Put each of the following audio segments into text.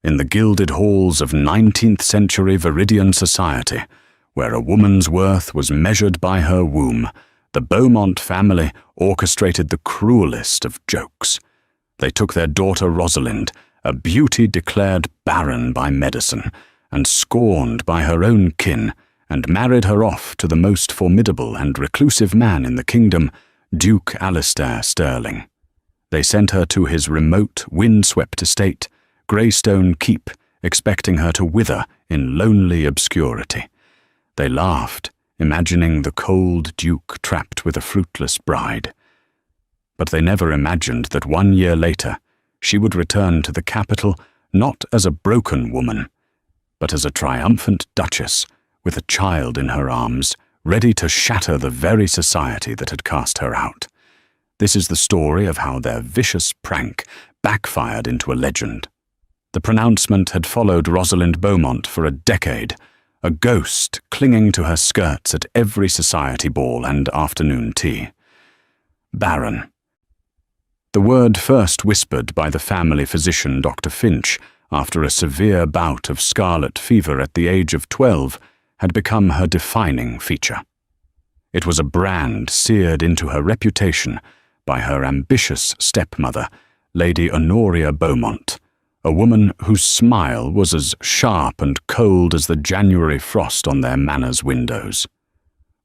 in the gilded halls of 19th-century Viridian society, where a woman's worth was measured by her womb, the Beaumont family orchestrated the cruelest of jokes. They took their daughter Rosalind, a beauty declared barren by medicine, and scorned by her own kin, and married her off to the most formidable and reclusive man in the kingdom, Duke Alastair Stirling. They sent her to his remote, wind-swept estate, Greystone Keep, expecting her to wither in lonely obscurity. They laughed, imagining the cold duke trapped with a fruitless bride. But they never imagined that 1 year later she would return to the capital not as a broken woman, but as a triumphant duchess with a child in her arms, ready to shatter the very society that had cast her out. This is the story of how their vicious prank backfired into a legend. The pronouncement had followed Rosalind Beaumont for a decade, a ghost clinging to her skirts at every society ball and afternoon tea. Barren. The word first whispered by the family physician Dr. Finch after a severe bout of scarlet fever at the age of 12 had become her defining feature. It was a brand seared into her reputation by her ambitious stepmother, Lady Honoria Beaumont, a woman whose smile was as sharp and cold as the January frost on their manor's windows.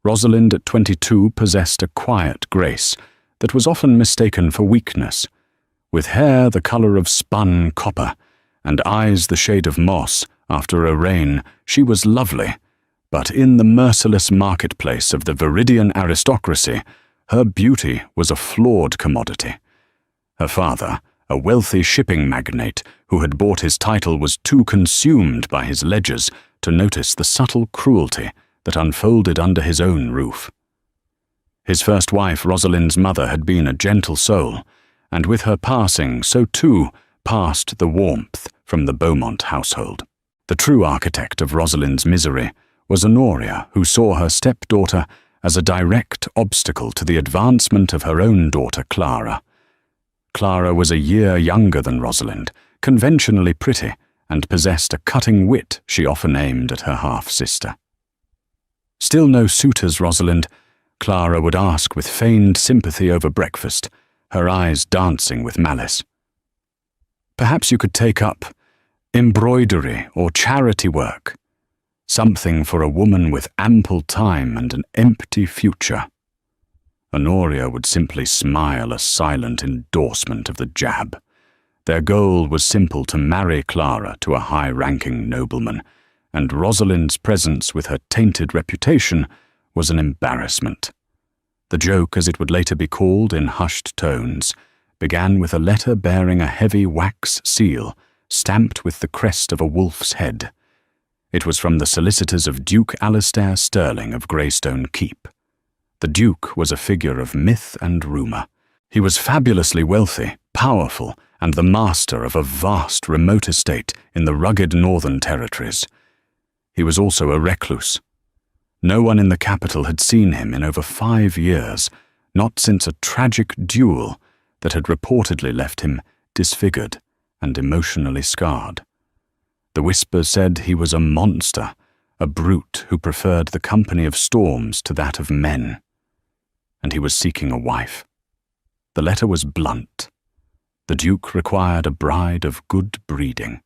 Rosalind at 22 possessed a quiet grace that was often mistaken for weakness. With hair the colour of spun copper and eyes the shade of moss after a rain, she was lovely, but in the merciless marketplace of the Viridian aristocracy, her beauty was a flawed commodity. Her father, a wealthy shipping magnate who had bought his title, was too consumed by his ledgers to notice the subtle cruelty that unfolded under his own roof. His first wife, Rosalind's mother, had been a gentle soul, and with her passing, so too passed the warmth from the Beaumont household. The true architect of Rosalind's misery was Honoria, who saw her stepdaughter as a direct obstacle to the advancement of her own daughter Clara. Clara was a year younger than Rosalind, conventionally pretty, and possessed a cutting wit she often aimed at her half-sister. Still no suitors, Rosalind, Clara would ask with feigned sympathy over breakfast, her eyes dancing with malice. Perhaps you could take up embroidery or charity work, something for a woman with ample time and an empty future. Honoria would simply smile a silent endorsement of the jab. Their goal was simple: to marry Clara to a high-ranking nobleman, and Rosalind's presence with her tainted reputation was an embarrassment. The joke, as it would later be called in hushed tones, began with a letter bearing a heavy wax seal stamped with the crest of a wolf's head. It was from the solicitors of Duke Alastair Stirling of Greystone Keep. The Duke was a figure of myth and rumour. He was fabulously wealthy, powerful, and the master of a vast remote estate in the rugged northern territories. He was also a recluse. No one in the capital had seen him in over 5 years, not since a tragic duel that had reportedly left him disfigured and emotionally scarred. The whispers said he was a monster, a brute who preferred the company of storms to that of men. And he was seeking a wife. The letter was blunt. The Duke required a bride of good breeding.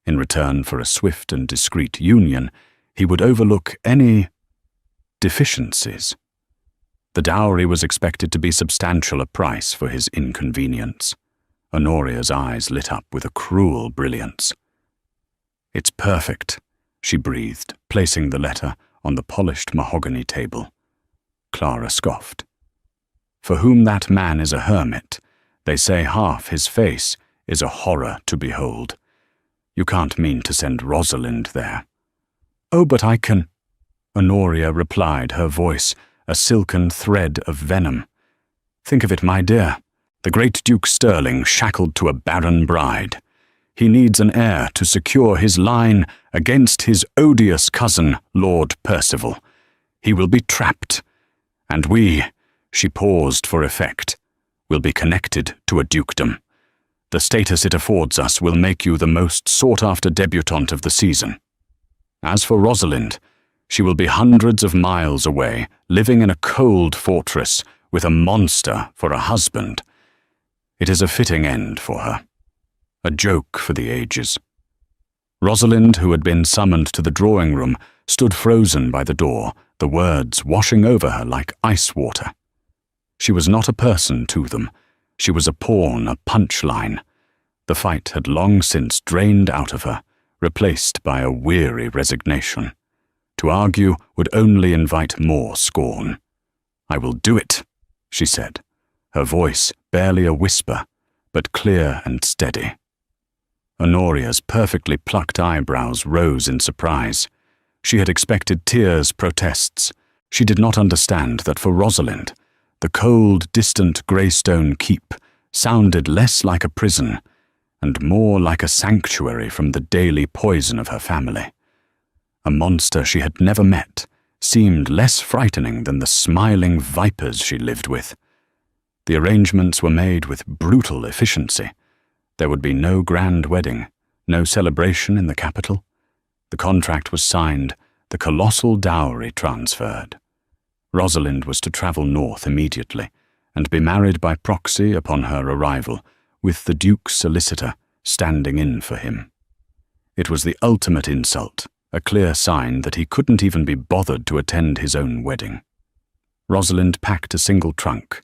In return for a swift and discreet union, he would overlook any deficiencies. The dowry was expected to be substantial a price for his inconvenience. Honoria's eyes lit up with a cruel brilliance. "It's perfect," she breathed, placing the letter on the polished mahogany table. Clara scoffed. "For whom that man is a hermit, they say half his face is a horror to behold. You can't mean to send Rosalind there." "Oh, but I can," Honoria replied, her voice a silken thread of venom. "Think of it, my dear. The great Duke Stirling shackled to a barren bride. He needs an heir to secure his line against his odious cousin, Lord Percival. He will be trapped. And we," she paused for effect, "will be connected to a dukedom. The status it affords us will make you the most sought-after debutante of the season. As for Rosalind, she will be hundreds of miles away, living in a cold fortress with a monster for a husband. It is a fitting end for her. A joke for the ages. Rosalind, who had been summoned to the drawing room, stood frozen by the door, the words washing over her like ice water. She was not a person to them. She was a pawn, a punchline. The fight had long since drained out of her, replaced by a weary resignation. To argue would only invite more scorn. "I will do it," she said, her voice barely a whisper, but clear and steady. Honoria's perfectly plucked eyebrows rose in surprise. She had expected tears, protests. She did not understand that for Rosalind, the cold, distant Greystone Keep sounded less like a prison and more like a sanctuary from the daily poison of her family. A monster she had never met seemed less frightening than the smiling vipers she lived with. The arrangements were made with brutal efficiency. There would be no grand wedding, no celebration in the capital. The contract was signed, the colossal dowry transferred. Rosalind was to travel north immediately and be married by proxy upon her arrival, with the Duke's solicitor standing in for him. It was the ultimate insult, a clear sign that he couldn't even be bothered to attend his own wedding. Rosalind packed a single trunk.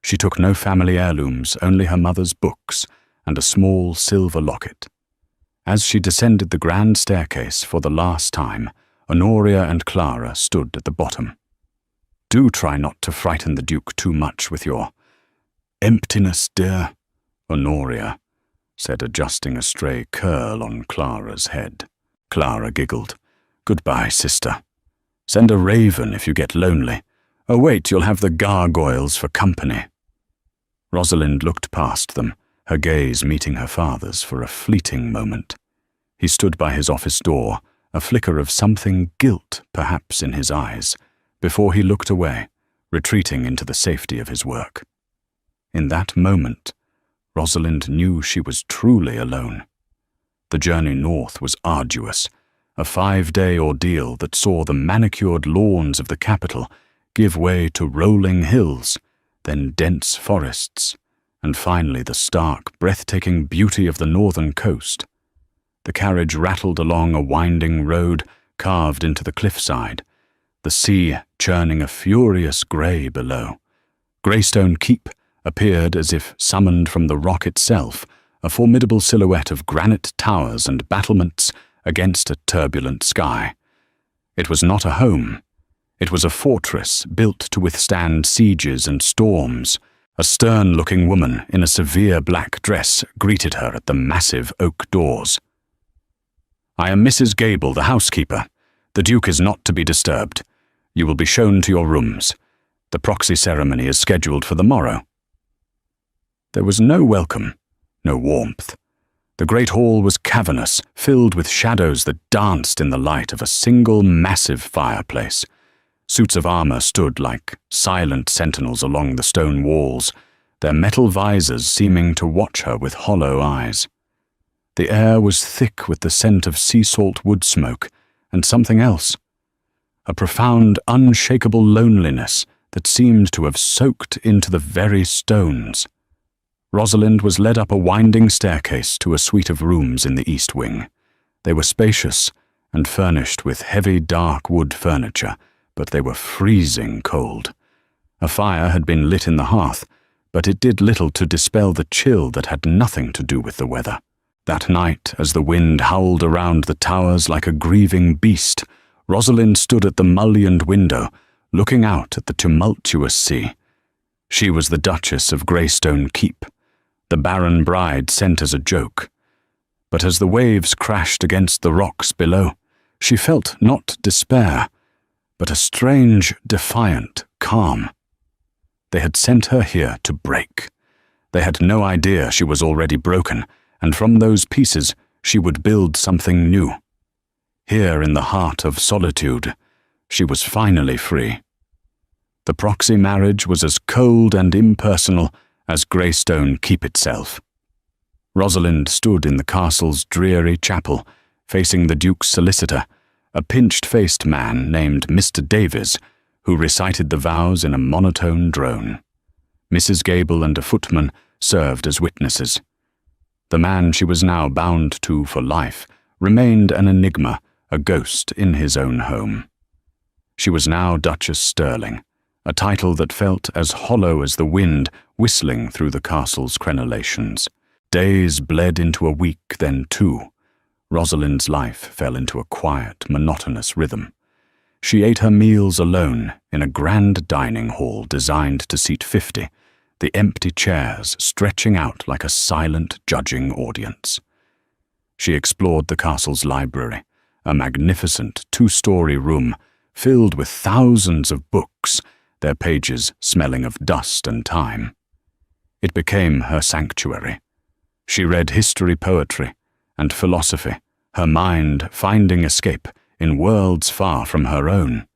She took no family heirlooms, only her mother's books and a small silver locket. As she descended the grand staircase for the last time, Honoria and Clara stood at the bottom. "Do try not to frighten the Duke too much with your emptiness, dear," Honoria said, adjusting a stray curl on Clara's head. Clara giggled. "Goodbye, sister. Send a raven if you get lonely. Oh wait, you'll have the gargoyles for company." Rosalind looked past them, her gaze meeting her father's for a fleeting moment. He stood by his office door, a flicker of something guilt perhaps in his eyes, before he looked away, retreating into the safety of his work. In that moment, Rosalind knew she was truly alone. The journey north was arduous, a 5-day ordeal that saw the manicured lawns of the capital give way to rolling hills, then dense forests, and finally the stark, breathtaking beauty of the northern coast. The carriage rattled along a winding road carved into the cliffside, the sea churning a furious grey below. Greystone Keep appeared as if summoned from the rock itself, a formidable silhouette of granite towers and battlements against a turbulent sky. It was not a home. It was a fortress built to withstand sieges and storms. A stern-looking woman in a severe black dress greeted her at the massive oak doors. "I am Mrs. Gable, the housekeeper. The Duke is not to be disturbed. You will be shown to your rooms. The proxy ceremony is scheduled for the morrow." There was no welcome, no warmth. The great hall was cavernous, filled with shadows that danced in the light of a single massive fireplace. Suits of armor stood like silent sentinels along the stone walls, their metal visors seeming to watch her with hollow eyes. The air was thick with the scent of sea salt wood smoke and something else, a profound, unshakable loneliness that seemed to have soaked into the very stones. Rosalind was led up a winding staircase to a suite of rooms in the east wing. They were spacious and furnished with heavy dark wood furniture, but they were freezing cold. A fire had been lit in the hearth, but it did little to dispel the chill that had nothing to do with the weather. That night, as the wind howled around the towers like a grieving beast, Rosalind stood at the mullioned window, looking out at the tumultuous sea. She was the Duchess of Greystone Keep, the Barren bride sent as a joke. But as the waves crashed against the rocks below, she felt not despair, but a strange, defiant calm. They had sent her here to break. They had no idea she was already broken, and from those pieces she would build something new. Here in the heart of solitude, she was finally free. The proxy marriage was as cold and impersonal as Greystone Keep itself. Rosalind stood in the castle's dreary chapel, facing the Duke's solicitor, a pinched-faced man named Mr. Davies, who recited the vows in a monotone drone. Mrs. Gable and a footman served as witnesses. The man she was now bound to for life remained an enigma, a ghost in his own home. She was now Duchess Stirling, a title that felt as hollow as the wind whistling through the castle's crenellations. Days bled into a week, then 2. Rosalind's life fell into a quiet, monotonous rhythm. She ate her meals alone in a grand dining hall designed to seat 50, the empty chairs stretching out like a silent judging audience. She explored the castle's library, a magnificent 2-story room filled with thousands of books, their pages smelling of dust and time. It became her sanctuary. She read history, poetry, and philosophy, her mind finding escape in worlds far from her own.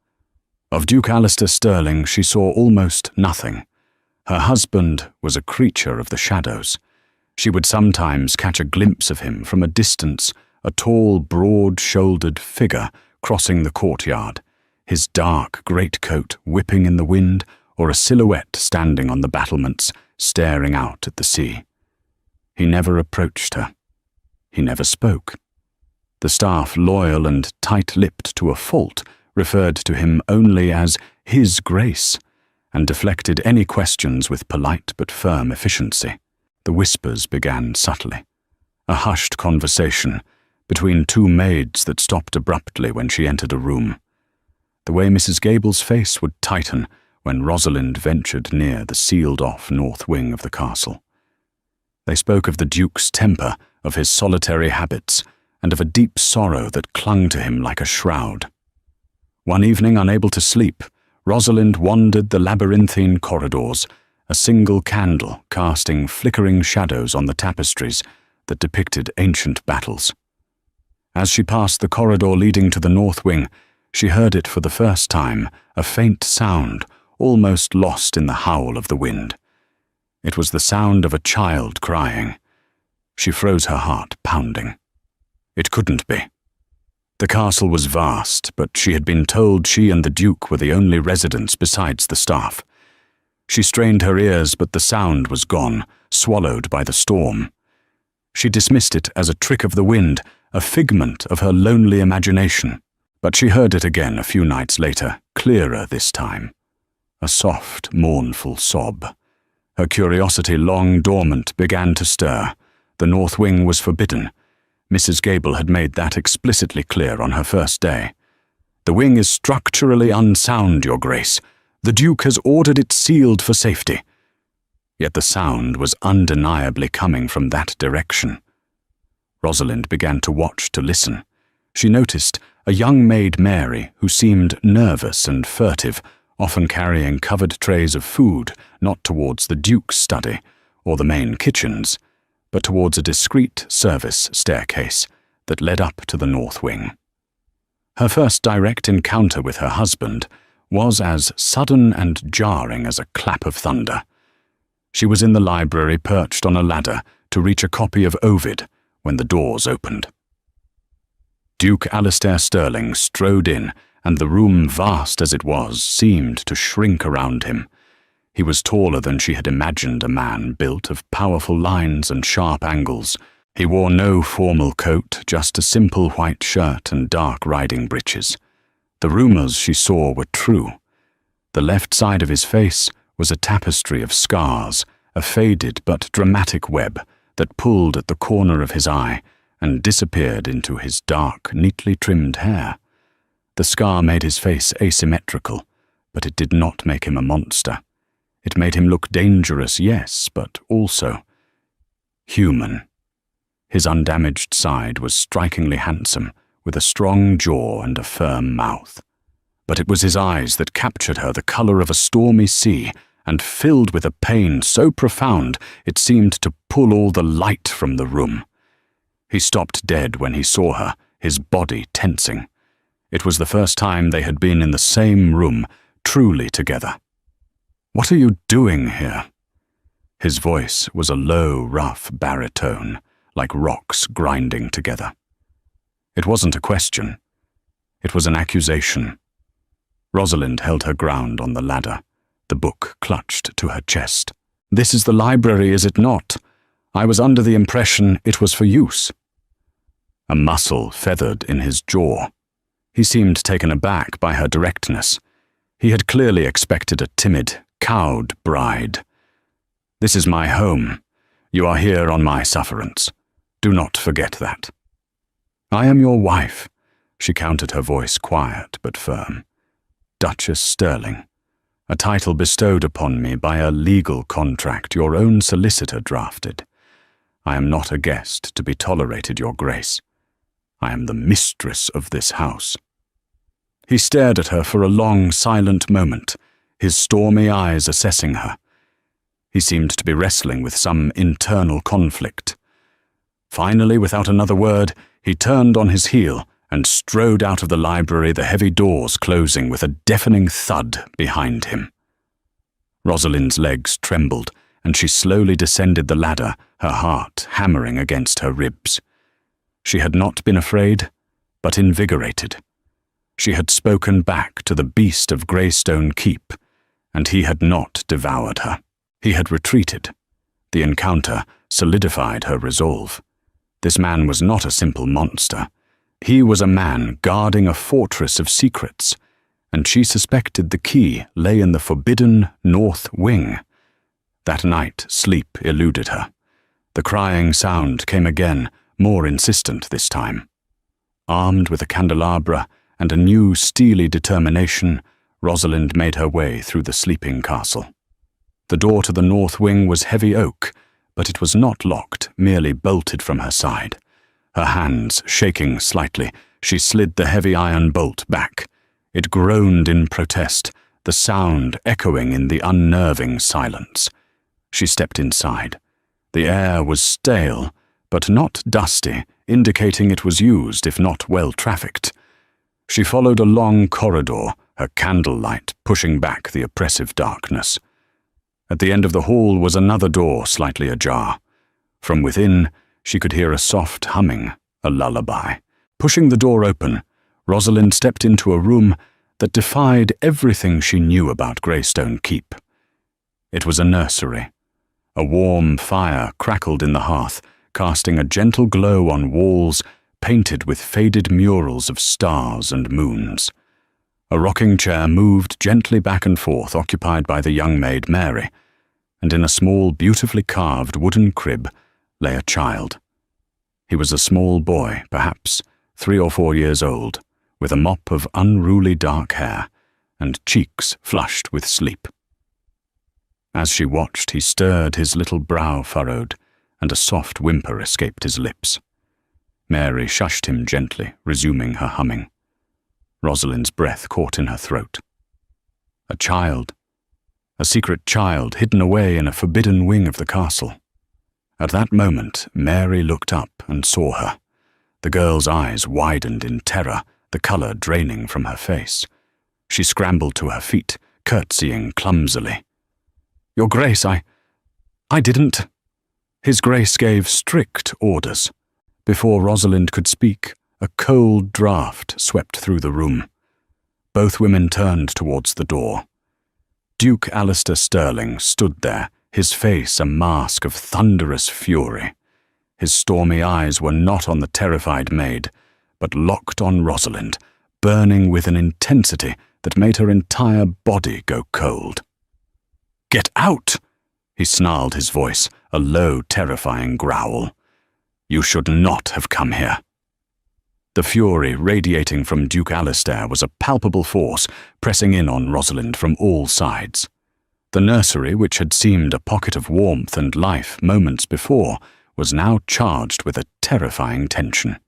Of Duke Alistair Stirling she saw almost nothing. Her husband was a creature of the shadows. She would sometimes catch a glimpse of him from a distance, a tall, broad-shouldered figure crossing the courtyard, his dark greatcoat whipping in the wind, or a silhouette standing on the battlements, staring out at the sea. He never approached her. He never spoke. The staff, loyal and tight-lipped to a fault, referred to him only as His Grace, and deflected any questions with polite but firm efficiency. The whispers began subtly, a hushed conversation between 2 maids that stopped abruptly when she entered a room. The way Mrs. Gable's face would tighten when Rosalind ventured near the sealed-off north wing of the castle. They spoke of the Duke's temper, of his solitary habits, and of a deep sorrow that clung to him like a shroud. One evening, unable to sleep, Rosalind wandered the labyrinthine corridors, a single candle casting flickering shadows on the tapestries that depicted ancient battles. As she passed the corridor leading to the north wing, she heard it for the first time, a faint sound, almost lost in the howl of the wind. It was the sound of a child crying. She froze her heart pounding. It couldn't be. The castle was vast, but she had been told she and the Duke were the only residents besides the staff. She strained her ears, but the sound was gone, swallowed by the storm. She dismissed it as a trick of the wind, a figment of her lonely imagination. But she heard it again a few nights later, clearer this time. A soft, mournful sob. Her curiosity, long dormant, began to stir. The north wing was forbidden. Mrs. Gable had made that explicitly clear on her first day. "The wing is structurally unsound, Your Grace. The Duke has ordered it sealed for safety." Yet the sound was undeniably coming from that direction. Rosalind began to watch, to listen. She noticed a young maid, Mary, who seemed nervous and furtive, often carrying covered trays of food, not towards the Duke's study or the main kitchens, but towards a discreet service staircase that led up to the north wing. Her first direct encounter with her husband was as sudden and jarring as a clap of thunder. She was in the library, perched on a ladder to reach a copy of Ovid, when the doors opened. Duke Alistair Stirling strode in, and the room, vast as it was, seemed to shrink around him. He was taller than she had imagined a man, built of powerful lines and sharp angles. He wore no formal coat, just a simple white shirt and dark riding breeches. The rumors she saw were true. The left side of his face was a tapestry of scars, a faded but dramatic web that pulled at the corner of his eye and disappeared into his dark, neatly trimmed hair. The scar made his face asymmetrical, but it did not make him a monster. It made him look dangerous, yes, but also human. His undamaged side was strikingly handsome, with a strong jaw and a firm mouth. But it was his eyes that captured her, the color of a stormy sea, and filled with a pain so profound it seemed to pull all the light from the room. He stopped dead when he saw her, his body tensing. It was the first time they had been in the same room, truly together. "What are you doing here?" His voice was a low, rough baritone, like rocks grinding together. It wasn't a question. It was an accusation. Rosalind held her ground on the ladder, the book clutched to her chest. "This is the library, is it not? I was under the impression it was for use." A muscle feathered in his jaw. He seemed taken aback by her directness. He had clearly expected a timid, cowed bride. "This is my home. You are here on my sufferance. Do not forget that." "I am your wife," she countered, her voice quiet but firm. "Duchess Sterling, a title bestowed upon me by a legal contract your own solicitor drafted. I am not a guest to be tolerated, your grace. I am the mistress of this house." He stared at her for a long, silent moment, his stormy eyes assessing her. He seemed to be wrestling with some internal conflict. Finally, without another word, he turned on his heel and strode out of the library, the heavy doors closing with a deafening thud behind him. Rosalind's legs trembled, and she slowly descended the ladder, her heart hammering against her ribs. She had not been afraid, but invigorated. She had spoken back to the beast of Greystone Keep, and he had not devoured her. He had retreated. The encounter solidified her resolve. This man was not a simple monster. He was a man guarding a fortress of secrets, and she suspected the key lay in the forbidden north wing. That night, sleep eluded her. The crying sound came again, more insistent this time. Armed with a candelabra and a new steely determination, Rosalind made her way through the sleeping castle. The door to the north wing was heavy oak, but it was not locked, merely bolted from her side. Her hands shaking slightly, she slid the heavy iron bolt back. It groaned in protest, the sound echoing in the unnerving silence. She stepped inside. The air was stale, but not dusty, indicating it was used, if not well trafficked. She followed a long corridor, her candlelight pushing back the oppressive darkness. At the end of the hall was another door slightly ajar. From within, she could hear a soft humming, a lullaby. Pushing the door open, Rosalind stepped into a room that defied everything she knew about Greystone Keep. It was a nursery. A warm fire crackled in the hearth, casting a gentle glow on walls painted with faded murals of stars and moons. A rocking chair moved gently back and forth, occupied by the young maid Mary, and in a small, beautifully carved wooden crib lay a child. He was a small boy, perhaps 3 or 4 years old, with a mop of unruly dark hair and cheeks flushed with sleep. As she watched, he stirred, his little brow furrowed, and a soft whimper escaped his lips. Mary shushed him gently, resuming her humming. Rosalind's breath caught in her throat. A child. A secret child hidden away in a forbidden wing of the castle. At that moment, Mary looked up and saw her. The girl's eyes widened in terror, the colour draining from her face. She scrambled to her feet, curtsying clumsily. "Your Grace, I didn't—" His Grace gave strict orders. Before Rosalind could speak, a cold draught swept through the room. Both women turned towards the door. Duke Alistair Sterling stood there, his face a mask of thunderous fury. His stormy eyes were not on the terrified maid, but locked on Rosalind, burning with an intensity that made her entire body go cold. "Get out!" he snarled, his voice a low, terrifying growl. "You should not have come here." The fury radiating from Duke Alistair was a palpable force, pressing in on Rosalind from all sides. The nursery, which had seemed a pocket of warmth and life moments before, was now charged with a terrifying tension.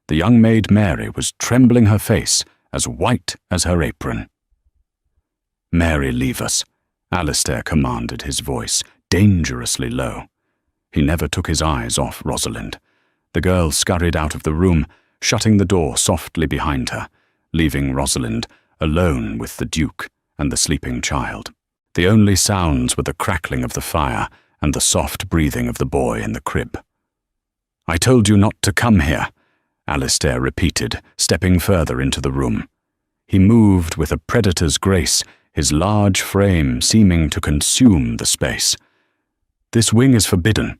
The young maid Mary was trembling, her face as white as her apron. "Mary, leave us," Alistair commanded, his voice dangerously low. He never took his eyes off Rosalind. The girl scurried out of the room, shutting the door softly behind her, leaving Rosalind alone with the Duke and the sleeping child. The only sounds were the crackling of the fire and the soft breathing of the boy in the crib. "I told you not to come here," Alistair repeated, stepping further into the room. He moved with a predator's grace, his large frame seeming to consume the space. "This wing is forbidden."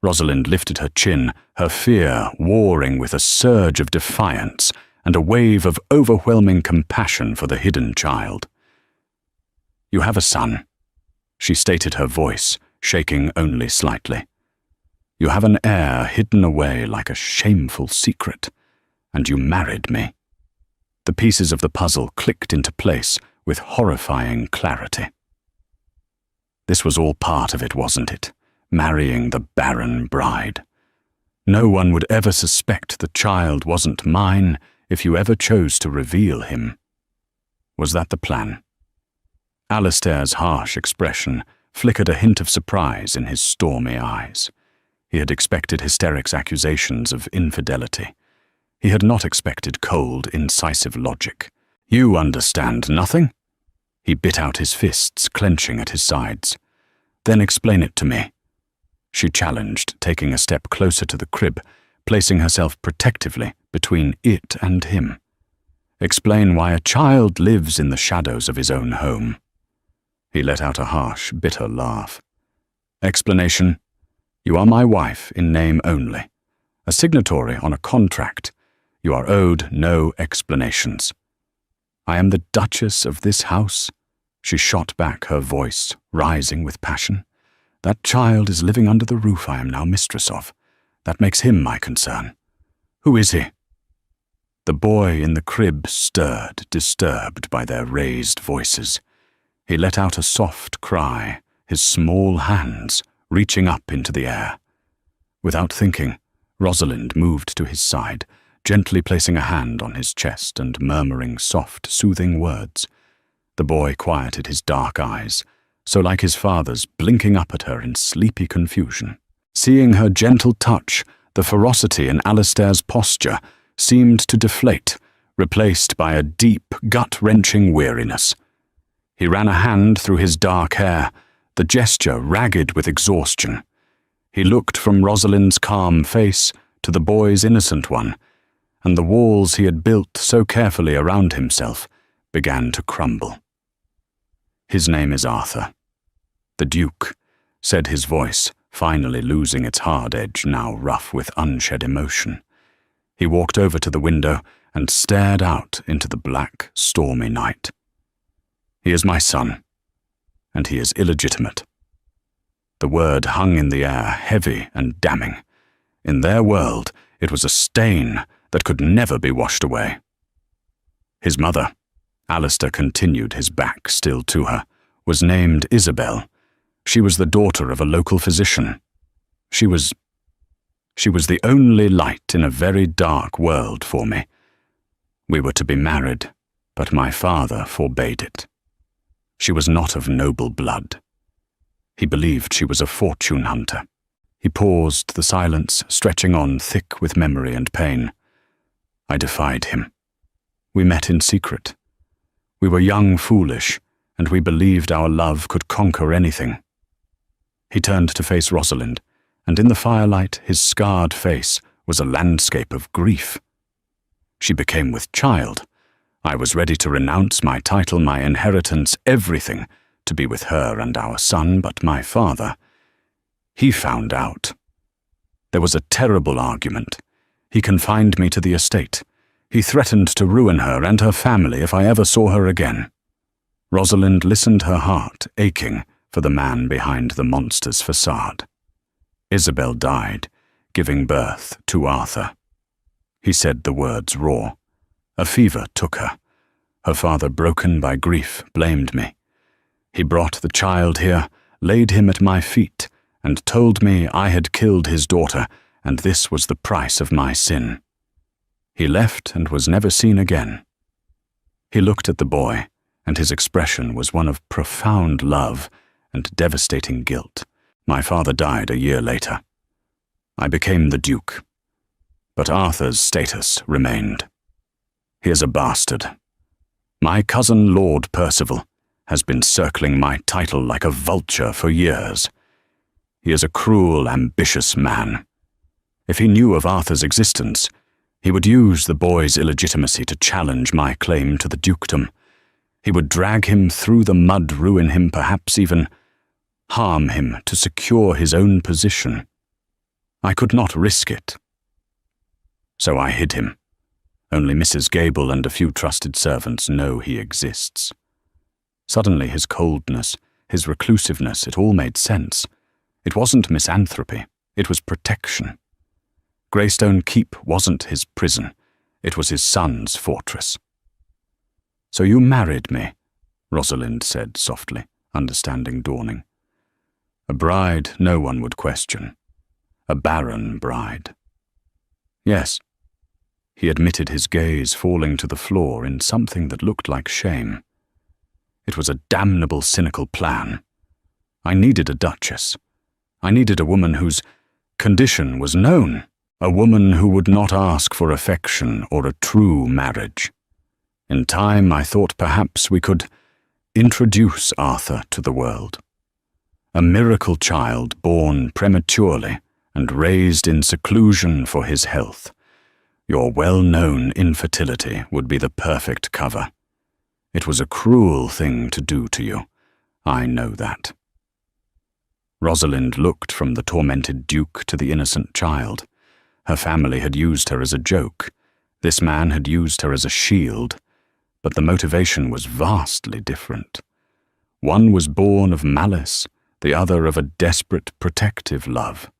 Rosalind lifted her chin, her fear warring with a surge of defiance and a wave of overwhelming compassion for the hidden child. "You have a son," she stated, her voice shaking only slightly. "You have an heir hidden away like a shameful secret, and you married me." The pieces of the puzzle clicked into place with horrifying clarity. This was all part of it, wasn't it? Marrying the Barren bride. No one would ever suspect the child wasn't mine if you ever chose to reveal him. Was that the plan? Alistair's harsh expression flickered a hint of surprise in his stormy eyes. He had expected hysterics' accusations of infidelity. He had not expected cold, incisive logic. "You understand nothing?" He bit out his fists, clenching at his sides. "Then explain it to me," she challenged, taking a step closer to the crib, placing herself protectively between it and him. "Explain why a child lives in the shadows of his own home." He let out a harsh, bitter laugh. "Explanation? You are my wife in name only, a signatory on a contract. You are owed no explanations." "I am the Duchess of this house," she shot back, her voice rising with passion. "That child is living under the roof I am now mistress of. That makes him my concern. Who is he?" The boy in the crib stirred, disturbed by their raised voices. He let out a soft cry, his small hands reaching up into the air. Without thinking, Rosalind moved to his side, gently placing a hand on his chest and murmuring soft, soothing words. The boy quieted his dark eyes, so like his father's, blinking up at her in sleepy confusion. Seeing her gentle touch, the ferocity in Alistair's posture seemed to deflate, replaced by a deep, gut-wrenching weariness. He ran a hand through his dark hair, the gesture ragged with exhaustion. He looked from Rosalind's calm face to the boy's innocent one, and the walls he had built so carefully around himself began to crumble. "His name is Arthur." "The Duke," said his voice, finally losing its hard edge, now rough with unshed emotion. He walked over to the window and stared out into the black, stormy night. "He is my son, and he is illegitimate." The word hung in the air, heavy and damning. In their world, it was a stain that could never be washed away. "His mother," Alistair continued, his back still to her, "was named Isabel. She was the daughter of a local physician. She was the only light in a very dark world for me. We were to be married, but my father forbade it. She was not of noble blood. He believed she was a fortune hunter." He paused, the silence stretching on thick with memory and pain. "I defied him. We met in secret. We were young, foolish, and we believed our love could conquer anything." He turned to face Rosalind, and in the firelight his scarred face was a landscape of grief. "She became with child. I was ready to renounce my title, my inheritance, everything, to be with her and our son, but my father, he found out. There was a terrible argument. He confined me to the estate. He threatened to ruin her and her family if I ever saw her again." Rosalind listened, her heart aching for the man behind the monster's facade. "Isabel died, giving birth to Arthur." He said the words raw. "A fever took her. Her father, broken by grief, blamed me. He brought the child here, laid him at my feet, and told me I had killed his daughter, and this was the price of my sin. He left and was never seen again." He looked at the boy, and his expression was one of profound love and devastating guilt. "My father died a year later. I became the Duke, but Arthur's status remained. He is a bastard. My cousin Lord Percival has been circling my title like a vulture for years. He is a cruel, ambitious man. If he knew of Arthur's existence, he would use the boy's illegitimacy to challenge my claim to the dukedom. He would drag him through the mud, ruin him, perhaps even harm him to secure his own position. I could not risk it. So I hid him. Only Mrs. Gable and a few trusted servants know he exists. Suddenly his coldness, his reclusiveness, it all made sense. It wasn't misanthropy, it was protection. Greystone Keep wasn't his prison, it was his son's fortress. "So you married me," Rosalind said softly, understanding dawning. A bride no one would question. A barren bride. "Yes." He admitted, his gaze falling to the floor in something that looked like shame. It was a damnable, cynical plan. I needed a duchess. I needed a woman whose condition was known. A woman who would not ask for affection or a true marriage. In time, I thought perhaps we could introduce Arthur to the world. A miracle child born prematurely and raised in seclusion for his health. Your well-known infertility would be the perfect cover. It was a cruel thing to do to you. I know that. Rosalind looked from the tormented duke to the innocent child. Her family had used her as a joke. This man had used her as a shield. But the motivation was vastly different. One was born of malice, the other of a desperate protective love.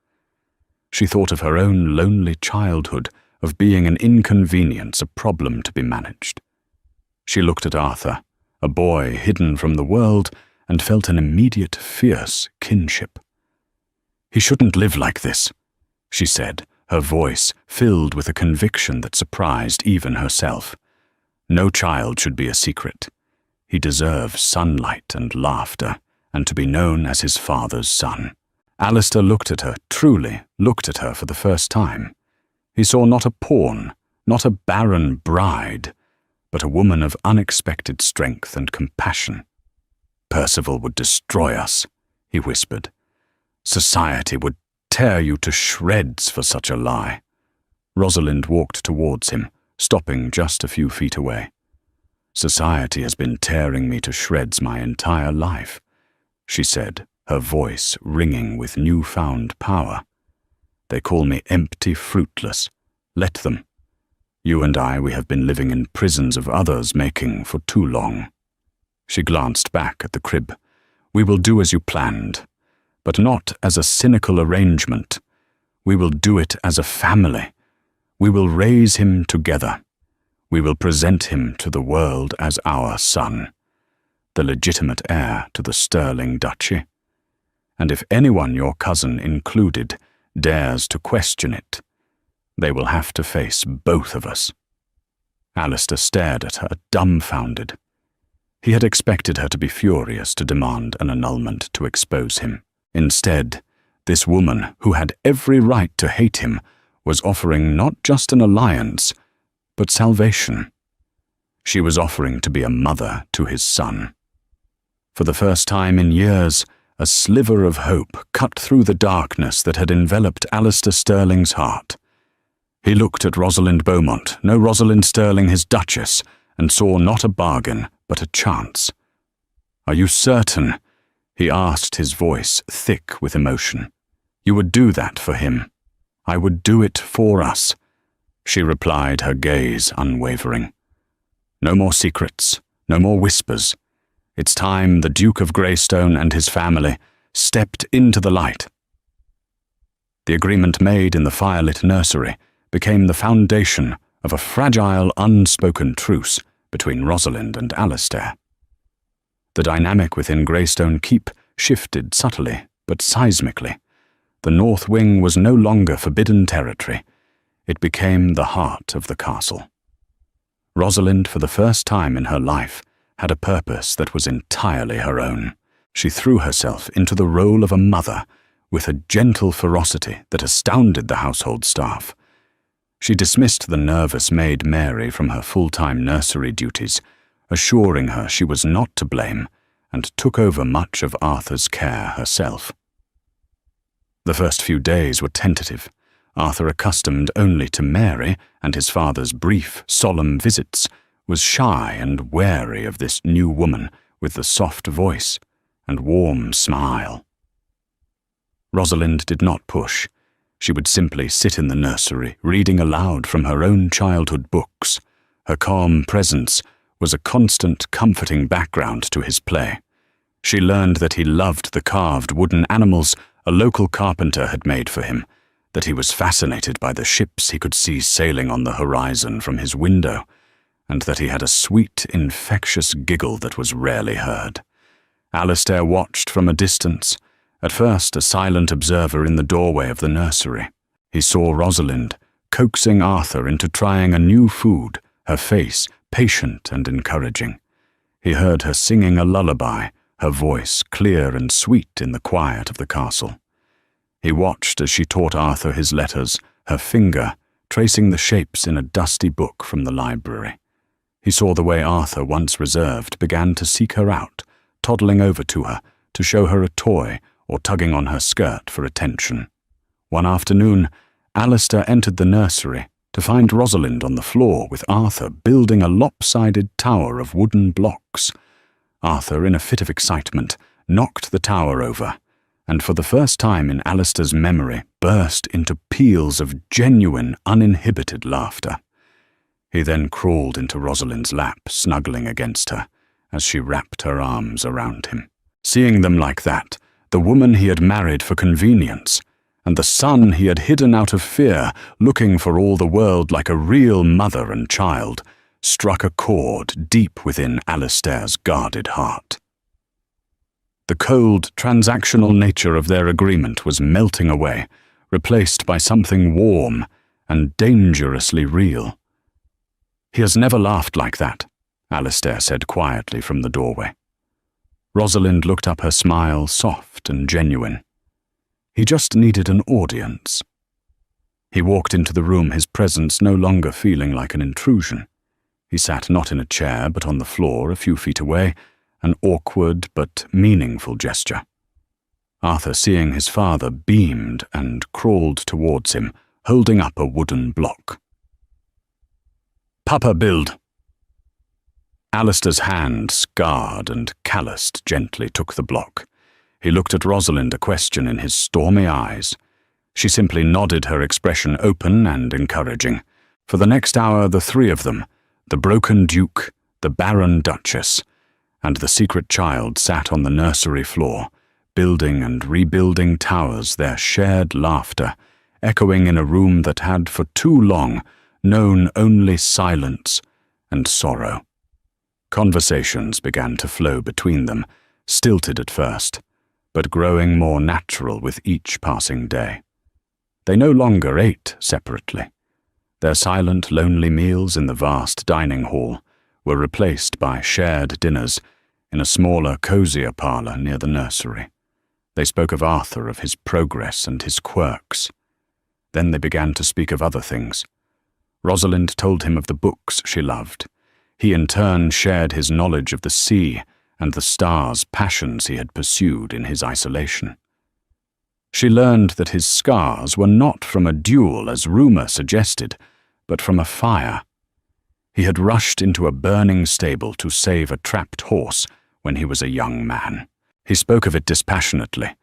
She thought of her own lonely childhood, of being an inconvenience, a problem to be managed. She looked at Arthur, a boy hidden from the world, and felt an immediate, fierce kinship. "He shouldn't live like this," she said, her voice filled with a conviction that surprised even herself. No child should be a secret. He deserves sunlight and laughter, and to be known as his father's son. Alistair looked at her, truly looked at her for the first time. He saw not a pawn, not a barren bride, but a woman of unexpected strength and compassion. "Percival would destroy us," he whispered. "Society would tear you to shreds for such a lie." Rosalind walked towards him, stopping just a few feet away. "Society has been tearing me to shreds my entire life," she said, her voice ringing with newfound power. "They call me empty, fruitless. Let them. You and I, we have been living in prisons of others' making for too long." She glanced back at the crib. "We will do as you planned, but not as a cynical arrangement. We will do it as a family. We will raise him together. We will present him to the world as our son, the legitimate heir to the sterling duchy. And if anyone, your cousin included, dares to question it, they will have to face both of us." Alistair stared at her, dumbfounded. He had expected her to be furious, to demand an annulment, to expose him. Instead, this woman, who had every right to hate him, was offering not just an alliance, but salvation. She was offering to be a mother to his son. For the first time in years, a sliver of hope cut through the darkness that had enveloped Alistair Sterling's heart. He looked at Rosalind Beaumont, no Rosalind Sterling, his duchess, and saw not a bargain, but a chance. "Are you certain?" he asked, his voice thick with emotion. "You would do that for him?" "I would do it for us," she replied, her gaze unwavering. "No more secrets, no more whispers. It's time the Duke of Greystone and his family stepped into the light." The agreement made in the firelit nursery became the foundation of a fragile, unspoken truce between Rosalind and Alistair. The dynamic within Greystone Keep shifted subtly but seismically. The north wing was no longer forbidden territory. It became the heart of the castle. Rosalind, for the first time in her life, had a purpose that was entirely her own. She threw herself into the role of a mother with a gentle ferocity that astounded the household staff. She dismissed the nervous maid Mary from her full-time nursery duties, assuring her she was not to blame, and took over much of Arthur's care herself. The first few days were tentative. Arthur, accustomed only to Mary and his father's brief, solemn visits, was shy and wary of this new woman with the soft voice and warm smile. Rosalind did not push. She would simply sit in the nursery, reading aloud from her own childhood books. Her calm presence was a constant, comforting background to his play. She learned that he loved the carved wooden animals a local carpenter had made for him, that he was fascinated by the ships he could see sailing on the horizon from his window, and that he had a sweet, infectious giggle that was rarely heard. Alistair watched from a distance, at first a silent observer in the doorway of the nursery. He saw Rosalind coaxing Arthur into trying a new food, her face patient and encouraging. He heard her singing a lullaby, her voice clear and sweet in the quiet of the castle. He watched as she taught Arthur his letters, her finger tracing the shapes in a dusty book from the library. He saw the way Arthur, once reserved, began to seek her out, toddling over to her to show her a toy or tugging on her skirt for attention. One afternoon, Alistair entered the nursery to find Rosalind on the floor with Arthur building a lopsided tower of wooden blocks. Arthur, in a fit of excitement, knocked the tower over, and for the first time in Alistair's memory burst into peals of genuine, uninhibited laughter. He then crawled into Rosalind's lap, snuggling against her, as she wrapped her arms around him. Seeing them like that, the woman he had married for convenience, and the son he had hidden out of fear, looking for all the world like a real mother and child, struck a chord deep within Alistair's guarded heart. The cold, transactional nature of their agreement was melting away, replaced by something warm and dangerously real. "He has never laughed like that," Alistair said quietly from the doorway. Rosalind looked up, her smile soft and genuine. He just needed an audience. He walked into the room, his presence no longer feeling like an intrusion. He sat not in a chair but on the floor a few feet away, an awkward but meaningful gesture. Arthur, seeing his father, beamed and crawled towards him, holding up a wooden block. "Papa, build." Alistair's hand, scarred and calloused, gently took the block. He looked at Rosalind, a question in his stormy eyes. She simply nodded, her expression open and encouraging. For the next hour, the three of them, the broken Duke, the Barren Duchess, and the secret child, sat on the nursery floor, building and rebuilding towers, their shared laughter echoing in a room that had for too long known only silence and sorrow. Conversations began to flow between them, stilted at first, but growing more natural with each passing day. They no longer ate separately. Their silent, lonely meals in the vast dining hall were replaced by shared dinners in a smaller, cozier parlour near the nursery. They spoke of Arthur, of his progress and his quirks. Then they began to speak of other things. Rosalind told him of the books she loved. He in turn shared his knowledge of the sea and the stars' passions he had pursued in his isolation. She learned that his scars were not from a duel, as rumour suggested, but from a fire. He had rushed into a burning stable to save a trapped horse when he was a young man. He spoke of it dispassionately,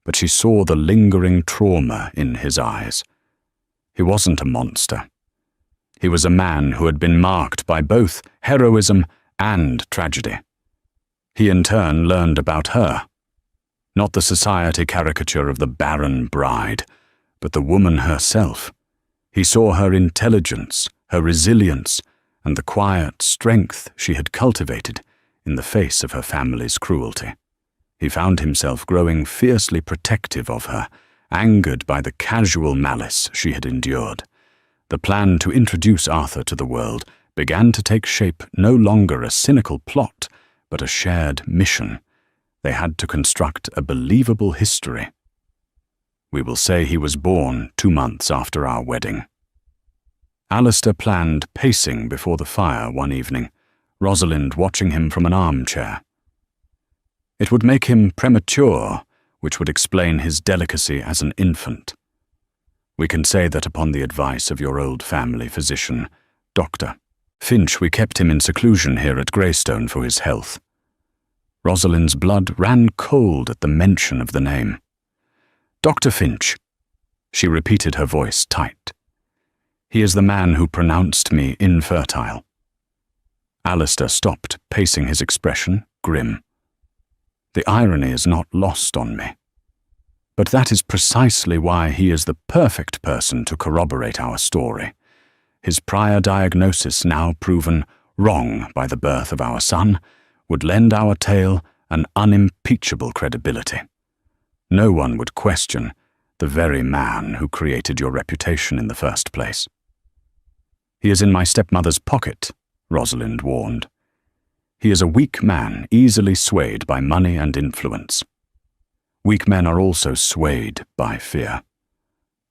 but she saw the lingering trauma in his eyes. He wasn't a monster. He was a man who had been marked by both heroism and tragedy. He in turn learned about her. Not the society caricature of the barren bride, but the woman herself. He saw her intelligence, her resilience, and the quiet strength she had cultivated in the face of her family's cruelty. He found himself growing fiercely protective of her, angered by the casual malice she had endured. The plan to introduce Arthur to the world began to take shape, no longer a cynical plot, but a shared mission. They had to construct a believable history. We will say he was born 2 months after our wedding. Alistair planned pacing before the fire one evening, Rosalind watching him from an armchair. It would make him premature, which would explain his delicacy as an infant. We can say that upon the advice of your old family physician, Dr. Finch, we kept him in seclusion here at Greystone for his health. Rosalind's blood ran cold at the mention of the name. Dr. Finch, she repeated, her voice tight. He is the man who pronounced me infertile. Alistair stopped, pacing, his expression grim. The irony is not lost on me. But that is precisely why he is the perfect person to corroborate our story. His prior diagnosis, now proven wrong by the birth of our son, would lend our tale an unimpeachable credibility. No one would question the very man who created your reputation in the first place. He is in my stepmother's pocket, Rosalind warned. He is a weak man, easily swayed by money and influence. Weak men are also swayed by fear.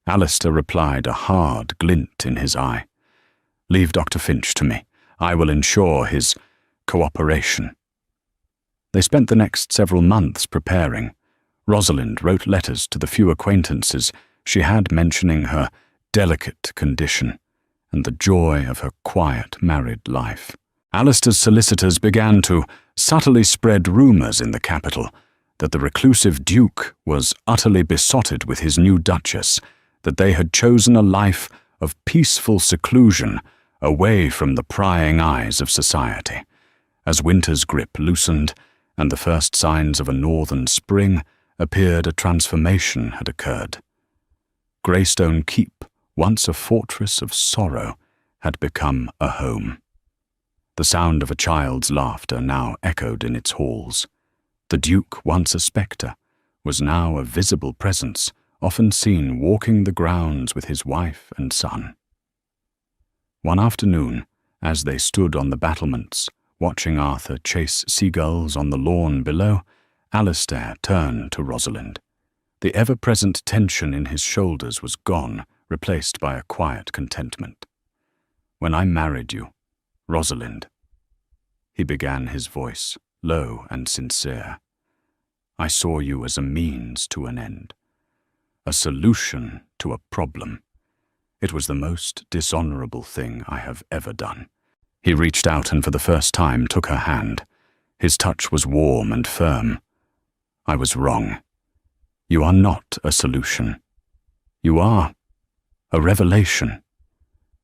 Alistair replied, a hard glint in his eye. Leave Dr. Finch to me. I will ensure his cooperation. They spent the next several months preparing. Rosalind wrote letters to the few acquaintances she had mentioning her delicate condition and the joy of her quiet married life. Alistair's solicitors began to subtly spread rumours in the capital that the reclusive Duke was utterly besotted with his new Duchess, that they had chosen a life of peaceful seclusion away from the prying eyes of society. As winter's grip loosened and the first signs of a northern spring appeared, a transformation had occurred. Greystone Keep, once a fortress of sorrow, had become a home. The sound of a child's laughter now echoed in its halls. The Duke, once a spectre, was now a visible presence, often seen walking the grounds with his wife and son. One afternoon, as they stood on the battlements, watching Arthur chase seagulls on the lawn below, Alistair turned to Rosalind. The ever-present tension in his shoulders was gone, replaced by a quiet contentment. When I married you, Rosalind, he began, his voice low and sincere, I saw you as a means to an end, a solution to a problem. It was the most dishonorable thing I have ever done. He reached out and for the first time took her hand. His touch was warm and firm. I was wrong. You are not a solution. You are a revelation.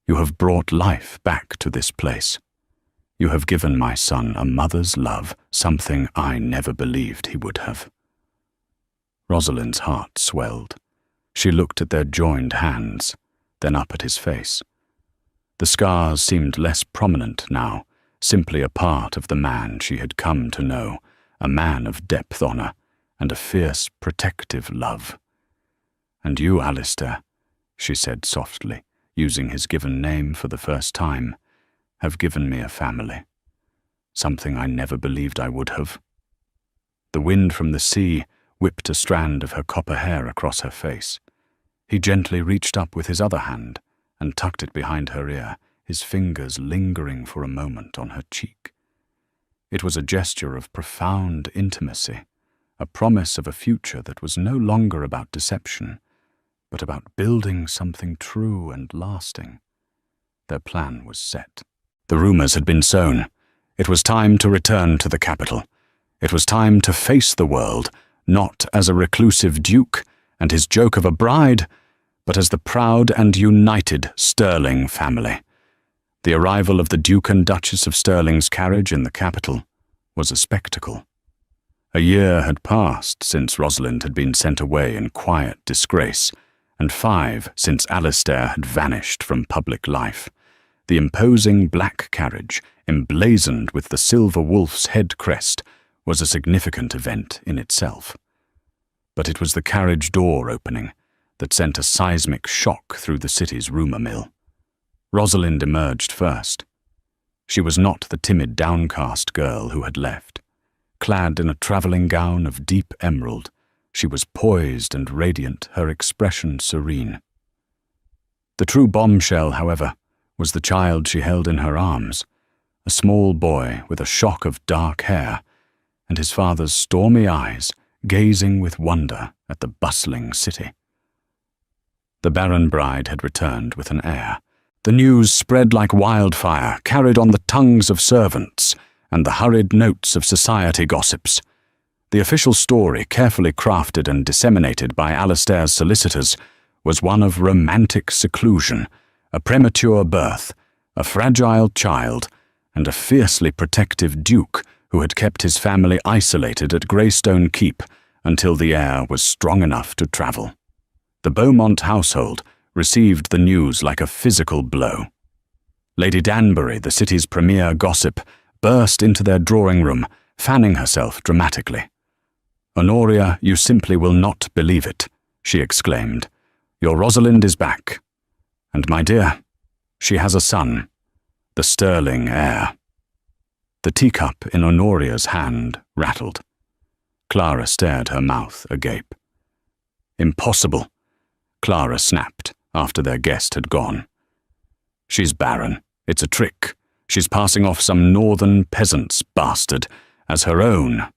You have brought life back to this place. You have given my son a mother's love, something I never believed he would have. Rosalind's heart swelled. She looked at their joined hands, then up at his face. The scars seemed less prominent now, simply a part of the man she had come to know, a man of depth honor and a fierce, protective love. And you, Alistair, she said softly, using his given name for the first time, have given me a family, something I never believed I would have. The wind from the sea whipped a strand of her copper hair across her face. He gently reached up with his other hand and tucked it behind her ear, his fingers lingering for a moment on her cheek. It was a gesture of profound intimacy, a promise of a future that was no longer about deception, but about building something true and lasting. Their plan was set. The rumors had been sown. It was time to return to the capital. It was time to face the world, not as a reclusive duke and his joke of a bride, but as the proud and united Stirling family. The arrival of the Duke and Duchess of Stirling's carriage in the capital was a spectacle. A year had passed since Rosalind had been sent away in quiet disgrace, and 5 since Alistair had vanished from public life. The imposing black carriage, emblazoned with the silver wolf's head crest, was a significant event in itself. But it was the carriage door opening that sent a seismic shock through the city's rumor mill. Rosalind emerged first. She was not the timid, downcast girl who had left. Clad in a traveling gown of deep emerald, she was poised and radiant, her expression serene. The true bombshell, however, was the child she held in her arms, a small boy with a shock of dark hair, and his father's stormy eyes gazing with wonder at the bustling city. The Barren bride had returned with an heir. The news spread like wildfire, carried on the tongues of servants and the hurried notes of society gossips. The official story, carefully crafted and disseminated by Alistair's solicitors, was one of romantic seclusion, a premature birth, a fragile child, and a fiercely protective duke who had kept his family isolated at Greystone Keep until the heir was strong enough to travel. The Beaumont household received the news like a physical blow. Lady Danbury, the city's premier gossip, burst into their drawing room, fanning herself dramatically. "Honoria, you simply will not believe it," she exclaimed. "Your Rosalind is back. And my dear, she has a son, the sterling heir." The teacup in Honoria's hand rattled. Clara stared, her mouth agape. "Impossible," Clara snapped after their guest had gone. "She's barren. It's a trick. She's passing off some northern peasant's bastard as her own."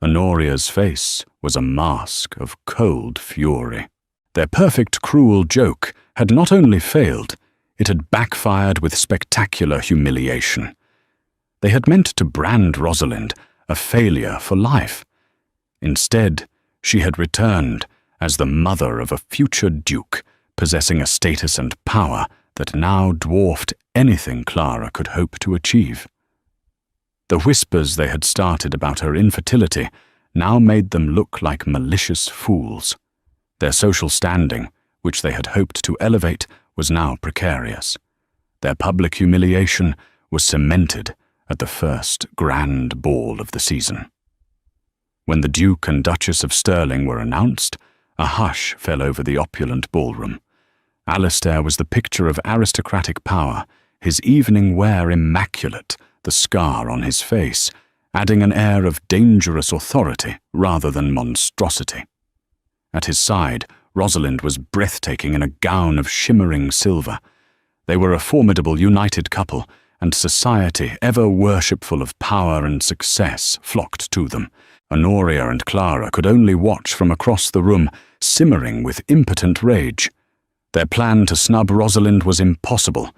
Honoria's face was a mask of cold fury. Their perfect cruel joke had not only failed, it had backfired with spectacular humiliation. They had meant to brand Rosalind a failure for life. Instead, she had returned as the mother of a future duke, possessing a status and power that now dwarfed anything Clara could hope to achieve. The whispers they had started about her infertility now made them look like malicious fools. Their social standing, which they had hoped to elevate, was now precarious. Their public humiliation was cemented at the first grand ball of the season. When the Duke and Duchess of Stirling were announced, a hush fell over the opulent ballroom. Alistair was the picture of aristocratic power, his evening wear immaculate, the scar on his face, adding an air of dangerous authority rather than monstrosity. At his side, Rosalind was breathtaking in a gown of shimmering silver. They were a formidable united couple, and society, ever worshipful of power and success, flocked to them. Honoria and Clara could only watch from across the room, simmering with impotent rage. Their plan to snub Rosalind was impossible.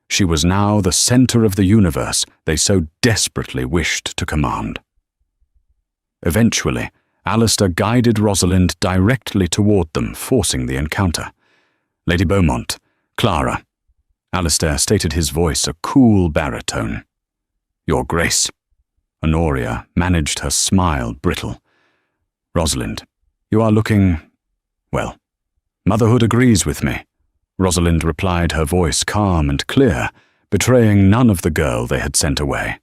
She was now the center of the universe they so desperately wished to command. Eventually, Alistair guided Rosalind directly toward them, forcing the encounter. "Lady Beaumont, Clara," Alistair stated, his voice a cool baritone. "Your Grace." Honoria managed her smile brittle. "Rosalind, you are looking, well, motherhood agrees with me," Rosalind replied, her voice calm and clear, betraying none of the girl they had sent away.